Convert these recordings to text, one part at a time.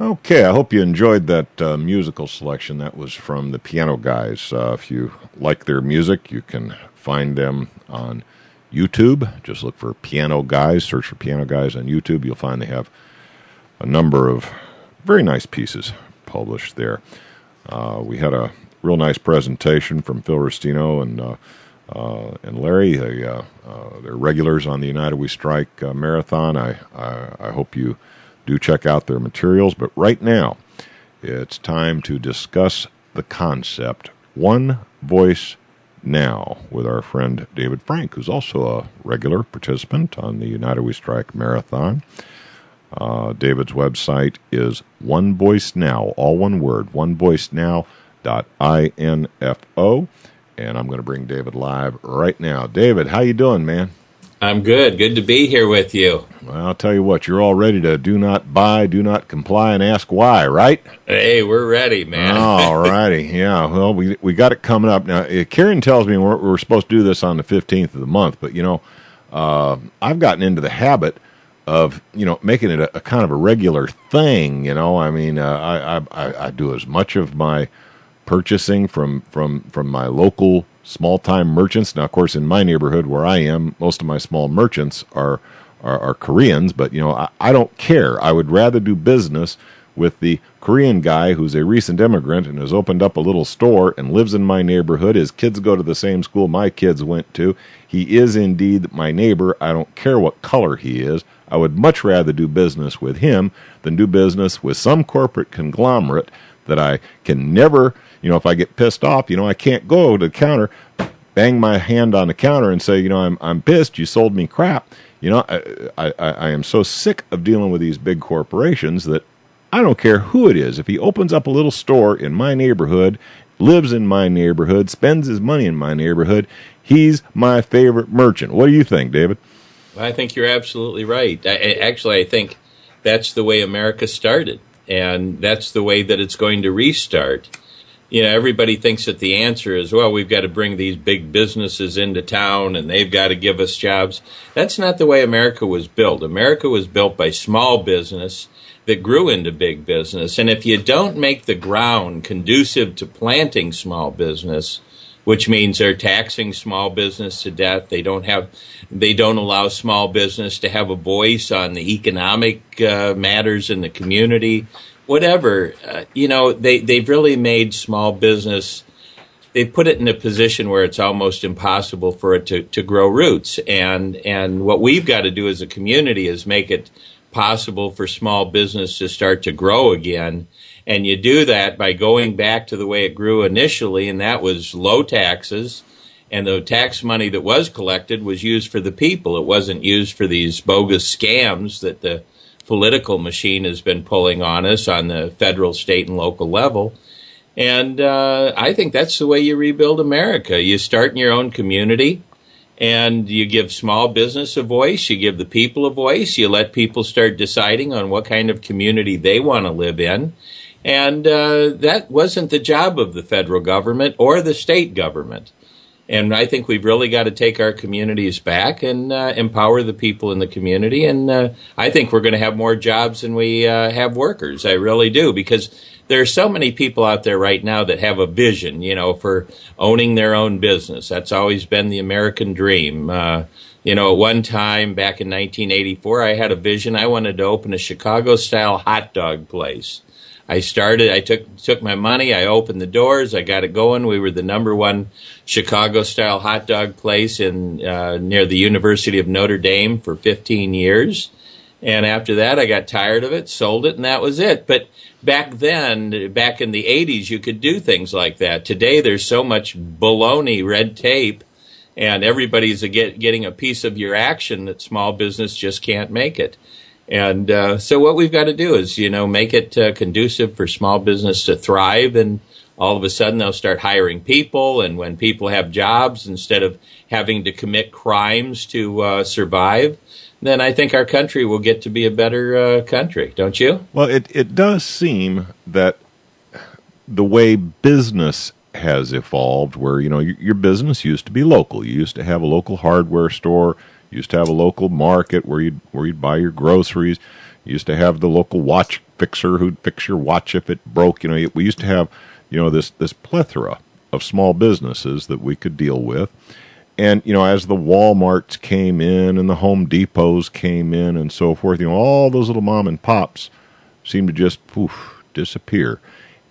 Okay, I hope you enjoyed that musical selection. That was from the Piano Guys. If you like their music, you can find them on YouTube. Just look for Piano Guys, search for Piano Guys on YouTube. You'll find they have a number of very nice pieces published there. We had a real nice presentation from Phil Rustino and Larry. They're regulars on the United We Strike marathon. I hope you do check out their materials. But right now, it's time to discuss the concept One Voice Now with our friend David Frank, who's also a regular participant on the United We Strike marathon. David's website is One Voice Now, all one word, onevoicenow.info. And I'm going to bring David live right now. David, how you doing, man? I'm good. Good to be here with you. Well, I'll tell you what, you're all ready to do not buy, do not comply, and ask why, right? Hey, we're ready, man. All righty. Yeah, well, we got it coming up. Now, Karen tells me we're supposed to do this on the 15th of the month, but, I've gotten into the habit of, making it a kind of a regular thing, I mean, I do as much of my purchasing from my local small-time merchants. Now, of course, in my neighborhood where I am, most of my small merchants are Koreans, but, I don't care. I would rather do business with the Korean guy who's a recent immigrant and has opened up a little store and lives in my neighborhood. His kids go to the same school my kids went to. He is indeed my neighbor. I don't care what color he is. I would much rather do business with him than do business with some corporate conglomerate that I can never, if I get pissed off, I can't go to the counter, bang my hand on the counter and say, I'm pissed, you sold me crap. I am so sick of dealing with these big corporations that I don't care who it is. If he opens up a little store in my neighborhood, lives in my neighborhood, spends his money in my neighborhood, he's my favorite merchant. What do you think, David? I think you're absolutely right. I think that's the way America started, and that's the way that it's going to restart. Everybody thinks that the answer is, well, we've got to bring these big businesses into town and they've got to give us jobs. That's not the way America was built. America was built by small business that grew into big business. And if you don't make the ground conducive to planting small business, which means they're taxing small business to death, they don't allow small business to have a voice on the economic matters in the community. Whatever, they've really made small business, they put it in a position where it's almost impossible for it to grow roots. And what we've got to do as a community is make it possible for small business to start to grow again. And you do that by going back to the way it grew initially, and that was low taxes. And the tax money that was collected was used for the people. It wasn't used for these bogus scams that the political machine has been pulling on us on the federal, state, and local level. And I think that's the way you rebuild America. You start in your own community, and you give small business a voice, you give the people a voice, you let people start deciding on what kind of community they want to live in. And that wasn't the job of the federal government or the state government. And I think we've really got to take our communities back and empower the people in the community. And I think we're going to have more jobs than we have workers. I really do, because there are so many people out there right now that have a vision, for owning their own business. That's always been the American dream. At one time back in 1984, I had a vision. I wanted to open a Chicago-style hot dog place. I took my money, I opened the doors, I got it going. We were the #1 Chicago-style hot dog place in near the University of Notre Dame for 15 years. And after that, I got tired of it, sold it, and that was it. But back then, back in the 80s, you could do things like that. Today, there's so much baloney red tape, and everybody's getting a piece of your action that small business just can't make it. And so what we've got to do is, make it conducive for small business to thrive, and all of a sudden they'll start hiring people. And when people have jobs, instead of having to commit crimes to survive, then I think our country will get to be a better country, don't you? Well, it does seem that the way business has evolved, where, your business used to be local. You used to have a local hardware store. You used to have a local market where you'd buy your groceries. You used to have the local watch fixer who'd fix your watch if it broke. We used to have, this plethora of small businesses that we could deal with. And, as the Walmarts came in and the Home Depots came in and so forth, all those little mom and pops seemed to just disappear.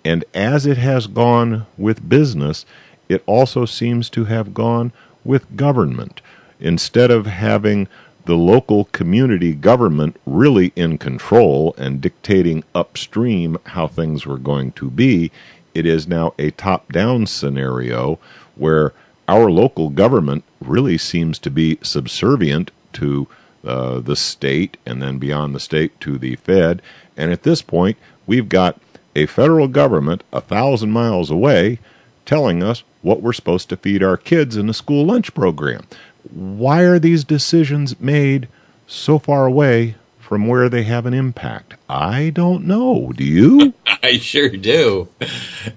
And as it has gone with business, it also seems to have gone with government. Instead of having the local community government really in control and dictating upstream how things were going to be, it is now a top-down scenario where our local government really seems to be subservient to the state, and then beyond the state to the Fed. And at this point, we've got a federal government 1,000 miles away telling us what we're supposed to feed our kids in the school lunch program. Why are these decisions made so far away from where they have an impact? I don't know. Do you? I sure do.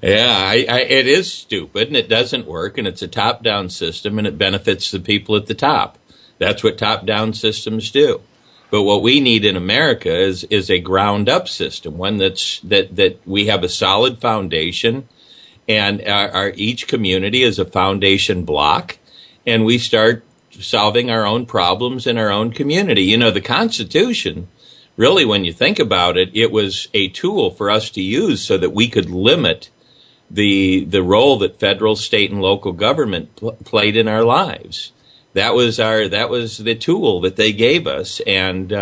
Yeah, it is stupid, and it doesn't work, and it's a top-down system, and it benefits the people at the top. That's what top-down systems do. But what we need in America is a ground-up system, one that we have a solid foundation, and each community is a foundation block, and we start solving our own problems in our own community. The Constitution, really, when you think about it, it was a tool for us to use so that we could limit the role that federal, state, and local government played in our lives. That was the tool that they gave us, and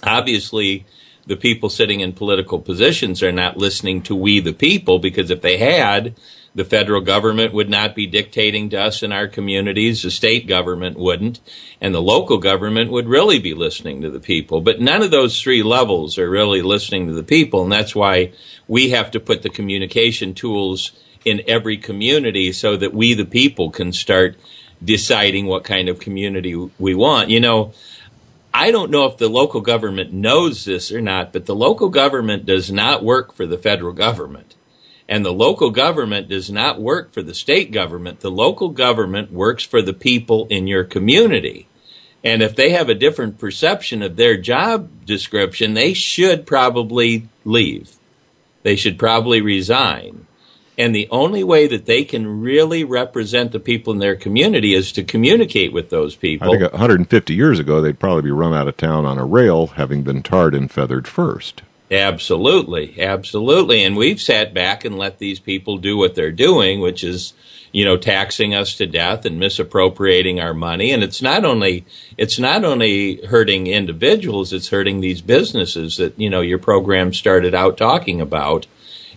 obviously the people sitting in political positions are not listening to we the people, because if they had, the federal government would not be dictating to us in our communities, the state government wouldn't, and the local government would really be listening to the people. But none of those three levels are really listening to the people, and that's why we have to put the communication tools in every community so that we the people can start deciding what kind of community we want. I don't know if the local government knows this or not, but the local government does not work for the federal government. And the local government does not work for the state government. The local government works for the people in your community. And if they have a different perception of their job description, they should probably leave. They should probably resign. And the only way that they can really represent the people in their community is to communicate with those people. I think 150 years ago, they'd probably be run out of town on a rail, having been tarred and feathered first. Absolutely, absolutely. And we've sat back and let these people do what they're doing, which is, taxing us to death and misappropriating our money. And it's not only hurting individuals, it's hurting these businesses that, your program started out talking about.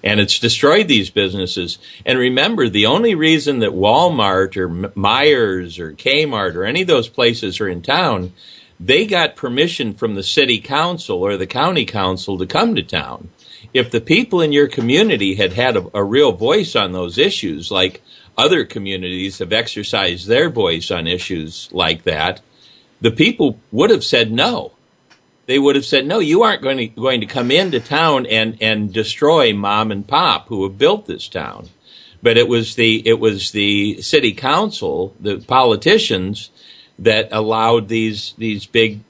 And it's destroyed these businesses. And remember, the only reason that Walmart or Myers or Kmart or any of those places are in town, they got permission from the city council or the county council to come to town. If the people in your community had a real voice on those issues, like other communities have exercised their voice on issues like that, the people would have said no. They would have said, no, you aren't going to come into town and destroy mom and pop who have built this town. But it was the city council, the politicians, that allowed these big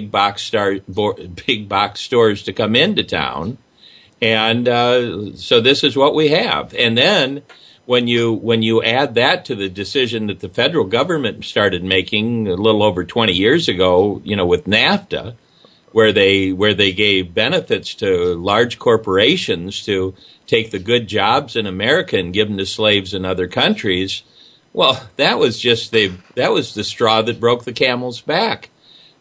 box stores to come into town. And so this is what we have. And then when you add that to the decision that the federal government started making a little over 20 years ago, with NAFTA, where they gave benefits to large corporations to take the good jobs in America and give them to slaves in other countries. Well, that was the straw that broke the camel's back.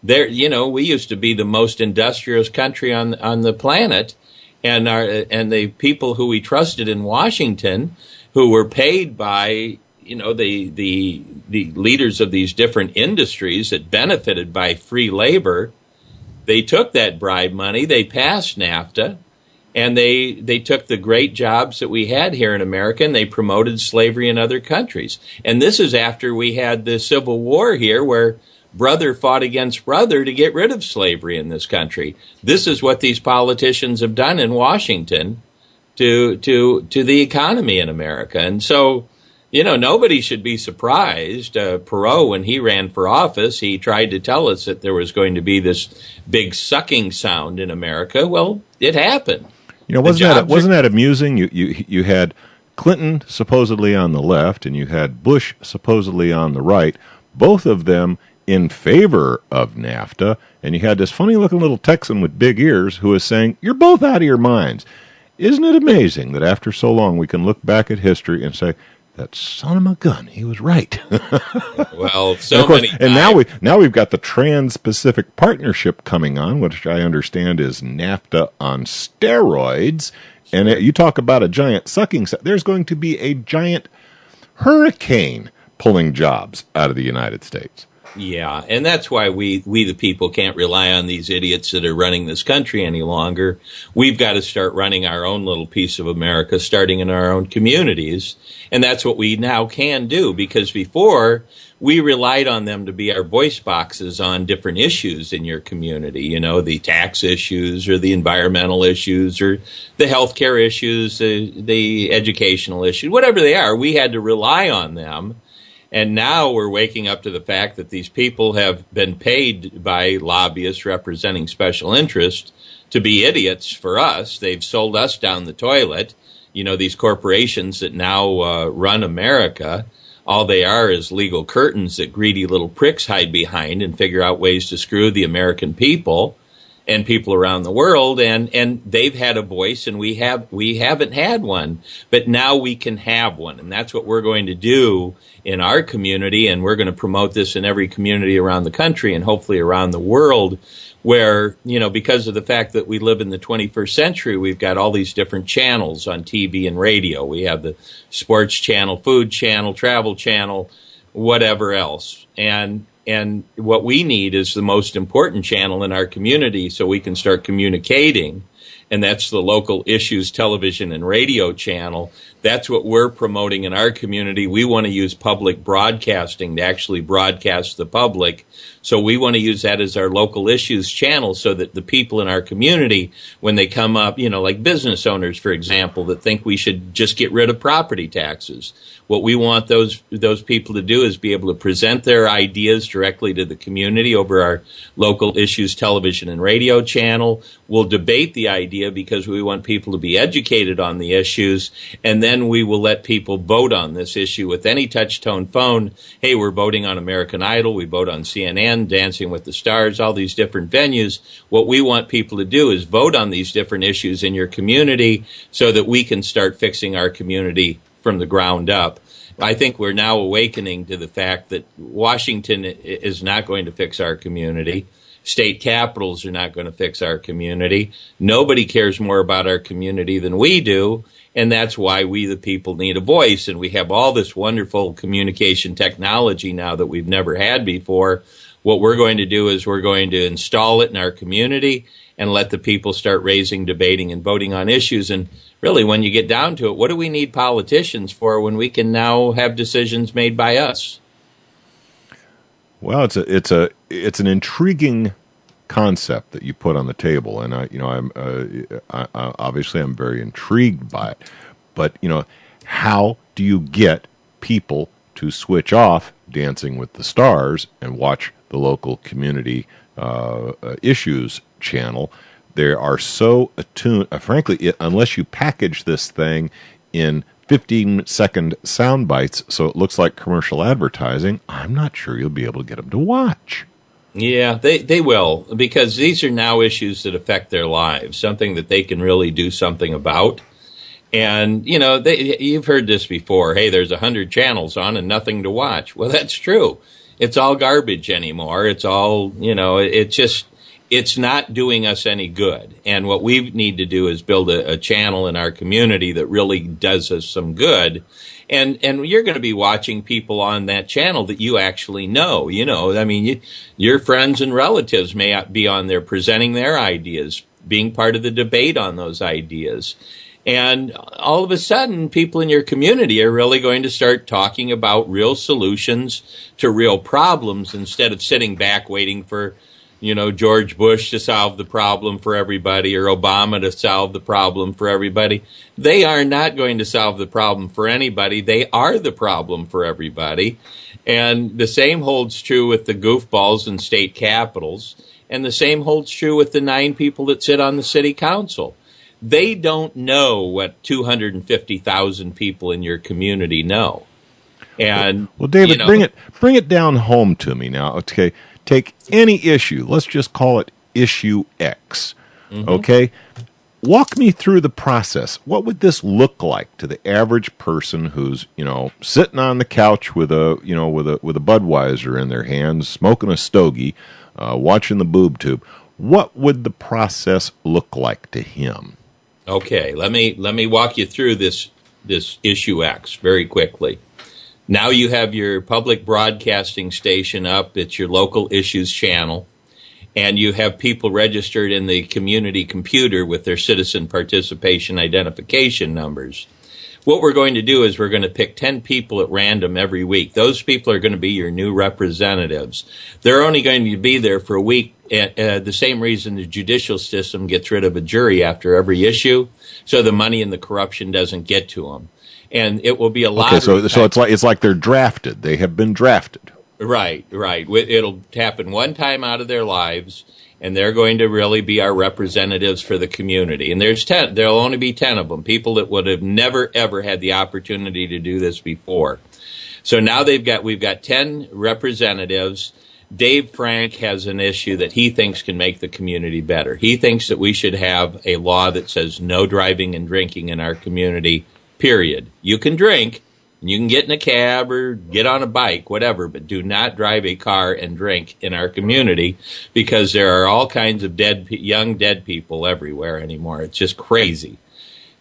We used to be the most industrious country on the planet, and the people who we trusted in Washington, who were paid by the leaders of these different industries that benefited by free labor. They took that bribe money, they passed NAFTA, and they took the great jobs that we had here in America, and they promoted slavery in other countries. And this is after we had the Civil War here, where brother fought against brother to get rid of slavery in this country. This is what these politicians have done in Washington to the economy in America. And so, Nobody should be surprised. Perot, when he ran for office, he tried to tell us that there was going to be this big sucking sound in America. Well, it happened. Wasn't that amusing? You had Clinton supposedly on the left, and you had Bush supposedly on the right, both of them in favor of NAFTA, and you had this funny-looking little Texan with big ears who was saying, "You're both out of your minds." Isn't it amazing that after so long we can look back at history and say, that son of a gun, he was right. Well, and now we've got the Trans-Pacific Partnership coming on, which I understand is NAFTA on steroids. And you talk about a giant sucking. There's going to be a giant hurricane pulling jobs out of the United States. Yeah, and that's why we the people can't rely on these idiots that are running this country any longer. We've got to start running our own little piece of America, starting in our own communities. And that's what we now can do, because before we relied on them to be our voice boxes on different issues in your community, the tax issues or the environmental issues or the healthcare issues, the educational issues, whatever they are. We had to rely on them. And now we're waking up to the fact that these people have been paid by lobbyists representing special interests to be idiots for us. They've sold us down the toilet. These corporations that now run America, all they are is legal curtains that greedy little pricks hide behind and figure out ways to screw the American people and people around the world, and they've had a voice, and we haven't had one, but now we can have one, and that's what we're going to do in our community, and we're going to promote this in every community around the country and hopefully around the world, where, because of the fact that we live in the 21st century, we've got all these different channels on TV and radio. We have the sports channel, food channel, travel channel, whatever else, and what we need is the most important channel in our community so we can start communicating, and that's the local issues television and radio channel. That's what we're promoting in our community. We want to use public broadcasting to actually broadcast the public. So we want to use that as our local issues channel so that the people in our community, when they come up, like business owners, for example, that think we should just get rid of property taxes. What we want those people to do is be able to present their ideas directly to the community over our local issues television and radio channel. We'll debate the idea because we want people to be educated on the issues, and then we will let people vote on this issue with any touch-tone phone. Hey, we're voting on American Idol. We vote on CNN, Dancing with the Stars, all these different venues. What we want people to do is vote on these different issues in your community so that we can start fixing our community from the ground up. I think we're now awakening to the fact that Washington is not going to fix our community. State capitals are not going to fix our community. Nobody cares more about our community than we do, and that's why we, the people, need a voice. And we have all this wonderful communication technology now that we've never had before. What we're going to do is we're going to install it in our community and let the people start raising, debating, and voting on issues. And really, when you get down to it, what do we need politicians for when we can now have decisions made by us? Well, it's an intriguing concept that you put on the table, and I obviously I'm very intrigued by it. But how do you get people to switch off Dancing with the Stars and watch the local community issues channel? They are so attuned. Frankly, unless you package this thing in 15-second sound bites so it looks like commercial advertising, I'm not sure you'll be able to get them to watch. Yeah, they will, because these are now issues that affect their lives, something that they can really do something about. And, you've heard this before. Hey, there's 100 channels on and nothing to watch. Well, that's true. It's all garbage anymore. It's all, it's not doing us any good. And what we need to do is build a channel in our community that really does us some good. And you're going to be watching people on that channel that you actually know. Your friends and relatives may be on there presenting their ideas, being part of the debate on those ideas. And all of a sudden, people in your community are really going to start talking about real solutions to real problems instead of sitting back waiting for George Bush to solve the problem for everybody or Obama to solve the problem for everybody. They are not going to solve the problem for anybody. They are the problem for everybody. And the same holds true with the goofballs in state capitals. And the same holds true with the 9 people that sit on the city council. They don't know what 250,000 people in your community know. And well, David, bring it down home to me now. Okay, take any issue. Let's just call it issue X. Mm-hmm. Okay, walk me through the process. What would this look like to the average person who's sitting on the couch with a with a Budweiser in their hands, smoking a stogie, watching the boob tube? What would the process look like to him? Okay, let me walk you through this issue X very quickly. Now you have your public broadcasting station up. It's your local issues channel. And you have people registered in the community computer with their citizen participation identification numbers. What we're going to do is we're going to pick 10 people at random every week. Those people are going to be your new representatives. They're only going to be there for a week. The same reason the judicial system gets rid of a jury after every issue, so the money and the corruption doesn't get to them. And it will be a lot. Okay, so it's like they're drafted. They have been drafted. Right. It'll happen one time out of their lives, and they're going to really be our representatives for the community. And there'll only be 10 of them, people that would have never, ever had the opportunity to do this before. So now we've got 10 representatives. Dave Frank has an issue that he thinks can make the community better. He thinks that we should have a law that says no driving and drinking in our community, period. You can drink, you can get in a cab or get on a bike, whatever, but do not drive a car and drink in our community, because there are all kinds of young dead people everywhere anymore. It's just crazy.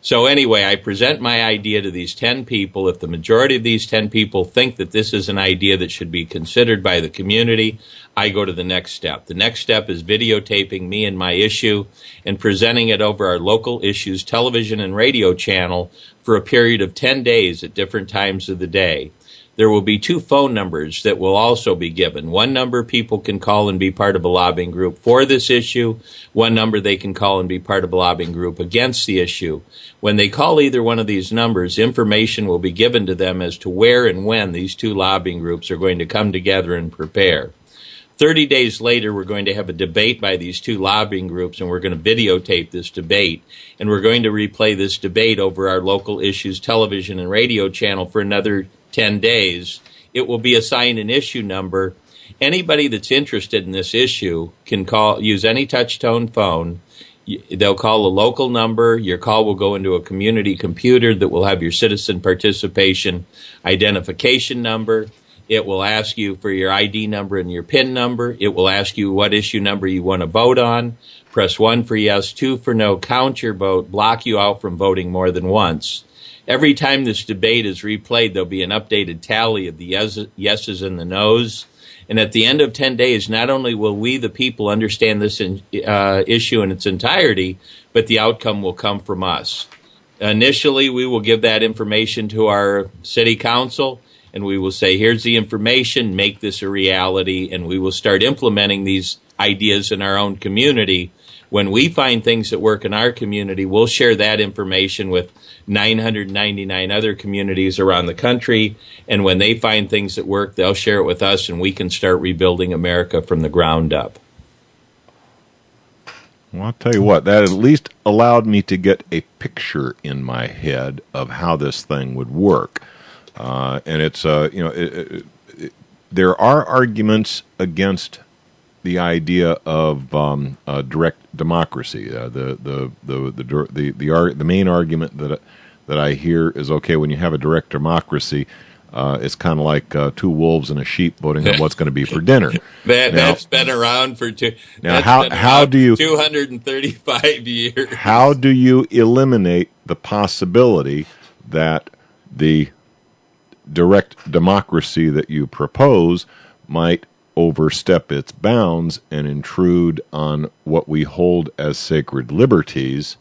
So anyway, I present my idea to these 10 people. If the majority of these 10 people think that this is an idea that should be considered by the community, I go to the next step. The next step is videotaping me and my issue and presenting it over our local issues television and radio channel for a period of 10 days at different times of the day. There will be 2 phone numbers that will also be given. One number people can call and be part of a lobbying group for this issue. One number they can call and be part of a lobbying group against the issue. When they call either one of these numbers, information will be given to them as to where and when these 2 lobbying groups are going to come together and prepare. 30 days later, we're going to have a debate by these 2 lobbying groups, and we're going to videotape this debate. And we're going to replay this debate over our local issues television and radio channel for another 10 days. It will be assigned an issue number. Anybody that's interested in this issue can use any touch-tone phone. They'll call a local number. Your call will go into a community computer that will have your citizen participation identification number. It will ask you for your ID number and your PIN number. It will ask you what issue number you want to vote on. Press 1 for yes, 2 for no, count your vote, block you out from voting more than once. Every time this debate is replayed, there'll be an updated tally of the yeses and the nos. And at the end of 10 days, not only will we, the people, understand this issue in its entirety, but the outcome will come from us. Initially, we will give that information to our city council, and we will say, here's the information, make this a reality, and we will start implementing these ideas in our own community. When we find things that work in our community, we'll share that information with 999 other communities around the country. And when they find things that work, they'll share it with us, and we can start rebuilding America from the ground up. Well, I'll tell you what, that at least allowed me to get a picture in my head of how this thing would work. And it's, there are arguments against the idea of direct democracy. The main argument that I hear is, okay, when you have a direct democracy, it's kind of like 2 wolves and a sheep voting on what's going to be for dinner. That's been around for how do you 235 years? How do you eliminate the possibility that the direct democracy that you propose might overstep its bounds and intrude on what we hold as sacred liberties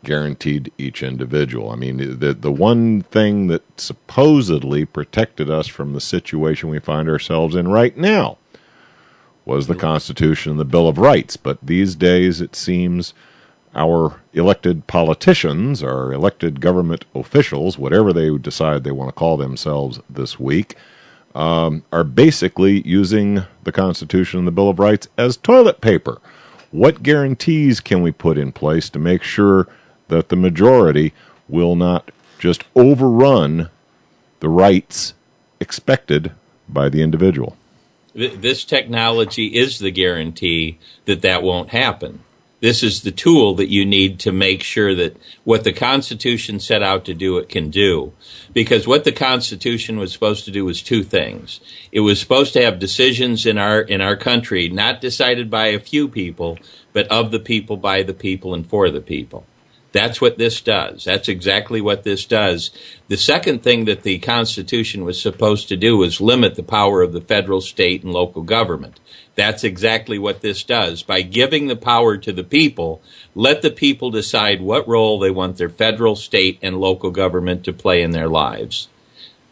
guaranteed to each individual? I mean, the one thing that supposedly protected us from the situation we find ourselves in right now was the Constitution and the Bill of Rights. But these days, it seems our elected politicians, our elected government officials, whatever they decide they want to call themselves this week, are basically using the Constitution and the Bill of Rights as toilet paper. What guarantees can we put in place to make sure that the majority will not just overrun the rights expected by the individual? This technology is the guarantee that that won't happen. This is the tool that you need to make sure that what the Constitution set out to do, it can do. Because what the Constitution was supposed to do was two things. It was supposed to have decisions in our country not decided by a few people, but of the people, by the people, and for the people. That's what this does. That's exactly what this does. The second thing that the Constitution was supposed to do was limit the power of the federal, state, and local government. That's exactly what this does. By giving the power to the people, let the people decide what role they want their federal, state, and local government to play in their lives.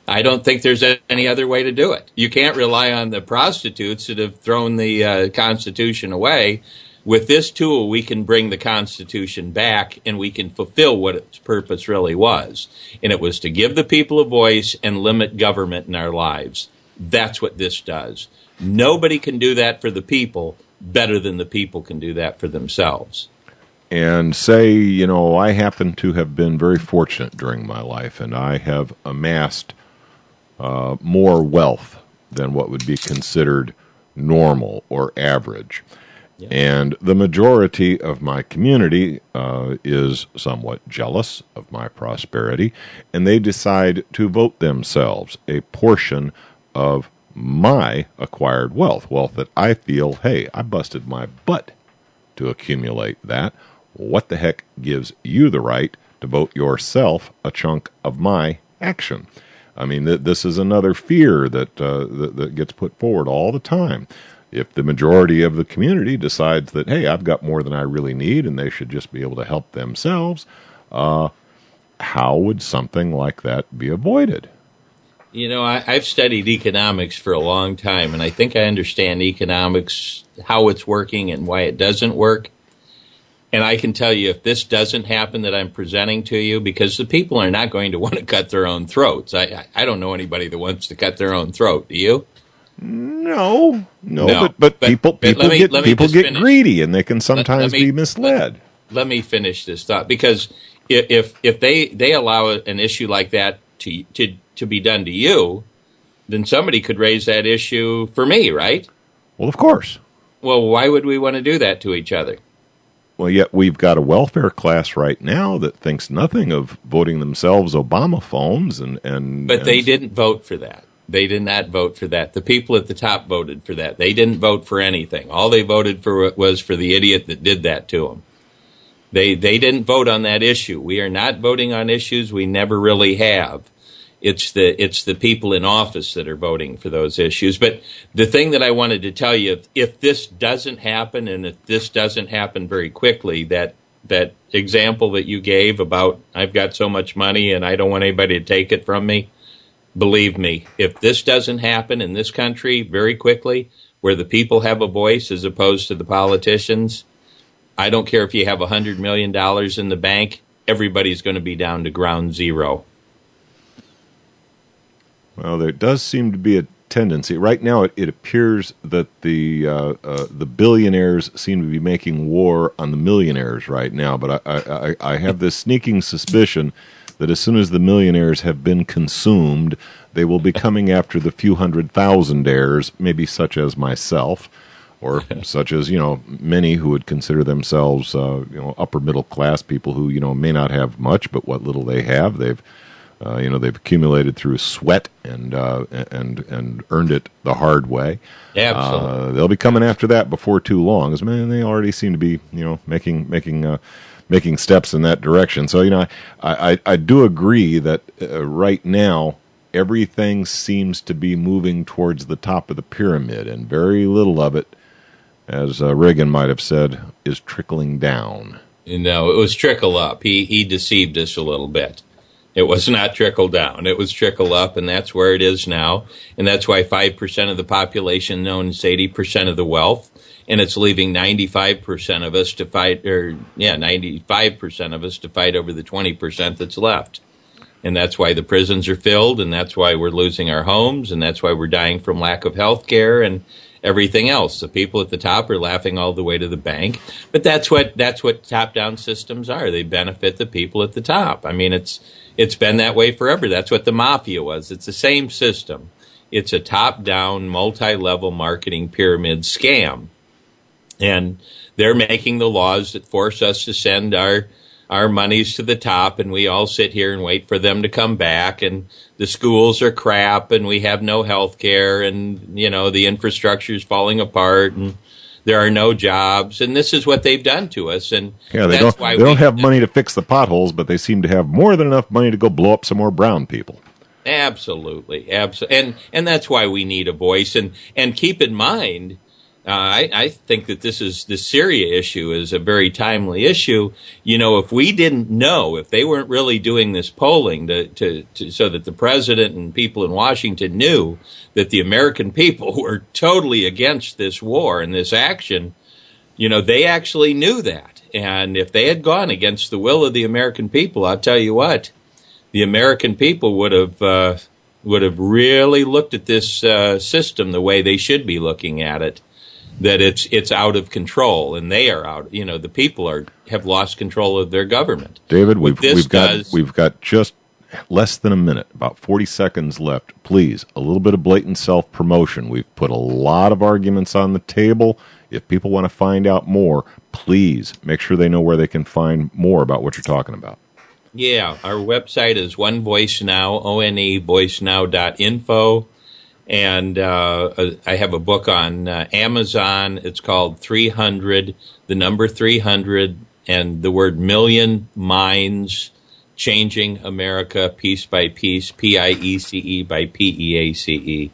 I don't think there's any other way to do it. You can't rely on the prostitutes that have thrown the Constitution away. With this tool, we can bring the Constitution back, and we can fulfill what its purpose really was. And it was to give the people a voice and limit government in our lives. That's what this does. Nobody can do that for the people better than the people can do that for themselves. And say, I happen to have been very fortunate during my life, and I have amassed more wealth than what would be considered normal or average. Yeah. And the majority of my community is somewhat jealous of my prosperity, and they decide to vote themselves a portion of my acquired wealth that I feel, hey, I busted my butt to accumulate that. What the heck gives you the right to vote yourself a chunk of my action? I mean, this is another fear that gets put forward all the time. If the majority of the community decides that, hey, I've got more than I really need and they should just be able to help themselves, how would something like that be avoided? I've studied economics for a long time, and I think I understand economics, how it's working and why it doesn't work. And I can tell you, if this doesn't happen that I'm presenting to you, because the people are not going to want to cut their own throats. I don't know anybody that wants to cut their own throat. Do you? No. But people get greedy, and they can sometimes be misled. Let me finish this thought, because if they allow an issue like that to be done to you, then somebody could raise that issue for me, right? Well, of course. Well, why would we want to do that to each other? Well, yet we've got a welfare class right now that thinks nothing of voting themselves Obama phones But they didn't vote for that. They did not vote for that. The people at the top voted for that. They didn't vote for anything. All they voted for was for the idiot that did that to them. They didn't vote on that issue. We are not voting on issues. We never really have. It's the people in office that are voting for those issues. But the thing that I wanted to tell you, if this doesn't happen, and if this doesn't happen very quickly, that example that you gave about I've got so much money and I don't want anybody to take it from me, believe me, if this doesn't happen in this country very quickly, where the people have a voice as opposed to the politicians, I don't care if you have $100 million in the bank, everybody's going to be down to ground zero. Well, there does seem to be a tendency. Right now, it appears that the billionaires seem to be making war on the millionaires right now. But I have this sneaking suspicion that as soon as the millionaires have been consumed, they will be coming after the few 100,000-aires, maybe such as myself, or such as, many who would consider themselves, upper middle class people who, may not have much, but what little they have, they've accumulated through sweat and earned it the hard way. Absolutely. They'll be coming after that before too long. As they already seem to be, making steps in that direction. So, I do agree that right now everything seems to be moving towards the top of the pyramid, and very little of it, as Reagan might have said, is trickling down. No, it was trickle up. He deceived us a little bit. It was not trickle down. It was trickle up, and that's where it is now. And that's why 5% of the population owns 80% of the wealth, and it's leaving 95% of us to fight, 95% of us to fight over the 20% that's left. And that's why the prisons are filled, and that's why we're losing our homes, and that's why we're dying from lack of health care and everything else. The people at the top are laughing all the way to the bank. But that's what top-down systems are. They benefit the people at the top. I mean, it's been that way forever. That's what the mafia was. It's the same system. It's a top-down, multi-level marketing pyramid scam. And they're making the laws that force us to send our monies to the top, and we all sit here and wait for them to come back, and the schools are crap, and we have no health care, and, the infrastructure is falling apart, and there are no jobs, and this is what they've done to us. And they don't have money to fix the potholes, but they seem to have more than enough money to go blow up some more brown people. Absolutely. And that's why we need a voice. And keep in mind, I think that the Syria issue is a very timely issue. If we didn't know, if they weren't really doing this polling so that the president and people in Washington knew that the American people were totally against this war and this action, they actually knew that. And if they had gone against the will of the American people, I'll tell you what, the American people would have really looked at this system the way they should be looking at it. That it's out of control, and they are out. The people have lost control of their government. David, we've got just less than a minute, about 40 seconds left. Please, a little bit of blatant self-promotion. We've put a lot of arguments on the table. If people want to find out more, please make sure they know where they can find more about what you're talking about. Yeah, our website is One Voice Now, ONEVoiceNow.info. And I have a book on Amazon. It's called 300, the number 300, and the word million minds, changing America piece by piece, PIECE by PEACE.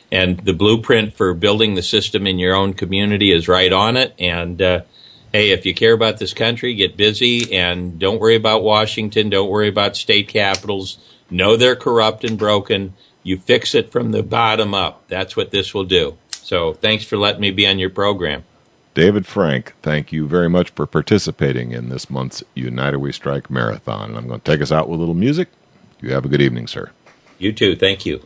And the blueprint for building the system in your own community is right on it. And hey, if you care about this country, get busy, and don't worry about Washington. Don't worry about state capitals. Know they're corrupt and broken. You fix it from the bottom up. That's what this will do. So thanks for letting me be on your program. David Frank, thank you very much for participating in this month's United We Strike Marathon. And I'm going to take us out with a little music. You have a good evening, sir. You too. Thank you.